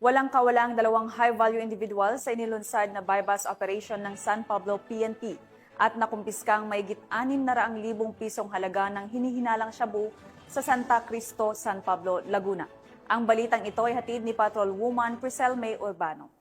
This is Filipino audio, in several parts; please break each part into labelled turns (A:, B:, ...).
A: Walang kawalang dalawang high-value individual sa inilunsad na buy-bust operation ng San Pablo PNP at nakumpiskang mahigit 600,000 pisong halaga ng hinihinalang shabu sa Santa Cristo, San Pablo, Laguna. Ang balitang ito ay hatid ni Patrolwoman Priscel May Urbano.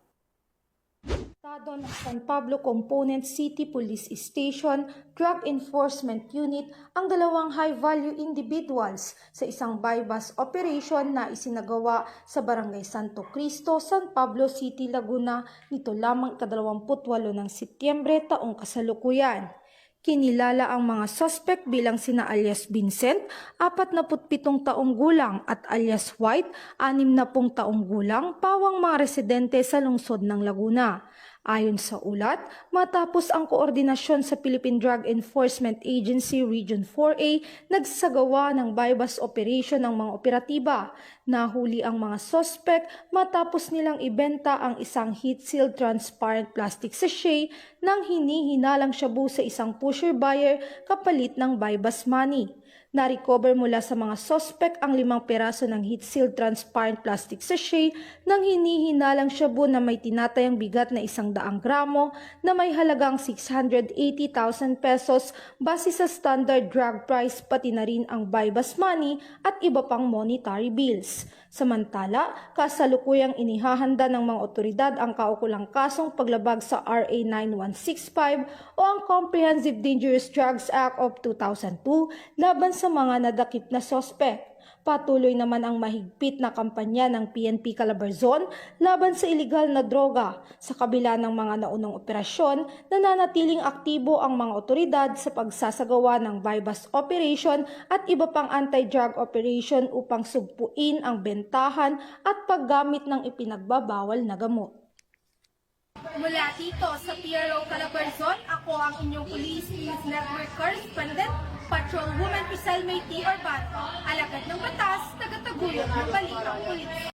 B: Estado ng San Pablo Component City Police Station Drug Enforcement Unit ang dalawang high-value individuals sa isang buy-bust operation na isinagawa sa Barangay Santo Cristo, San Pablo City, Laguna nito lamang ika-28 ng Setyembre taong kasalukuyan. Kinilala ang mga suspect bilang sina alias Vincent, 47 taong gulang at alias White, 60 taong gulang, pawang mga residente sa lungsod ng Laguna. Ayon sa ulat, matapos ang koordinasyon sa Philippine Drug Enforcement Agency Region 4A, nagsagawa ng buy-bust operation ng mga operatiba. Nahuli ang mga suspect matapos nilang ibenta ang isang heat-sealed transparent plastic sachet ng hinihinalang shabu sa isang pusher buyer kapalit ng buy-bust money. Na-recover mula sa mga suspect ang 5 peraso ng heat-sealed transparent plastic sachet ng hinihinalang shabu na may tinatayang bigat na 100 gramo na may halagang 680,000 pesos base sa standard drug price, pati na rin ang buy-bust money at iba pang monetary bills. Samantala, kasalukuyang inihahanda ng mga otoridad ang kaukulang kasong paglabag sa RA 9165 o ang Comprehensive Dangerous Drugs Act of 2002 laban sa mga nadakip na sospek. Patuloy naman ang mahigpit na kampanya ng PNP Calabarzon laban sa ilegal na droga. Sa kabila ng mga naunang operasyon, nananatiling aktibo ang mga otoridad sa pagsasagawa ng buy-bust operation at iba pang anti-drug operation upang sugpuin ang bentahan at paggamit ng ipinagbabawal na gamot.
C: Mula dito sa PRO Calabarzon, ako ang inyong Police News Network Correspondent, Patrolwoman Priscel May Urbano, alagad ng batas, tagataguyod ng balitang pulis.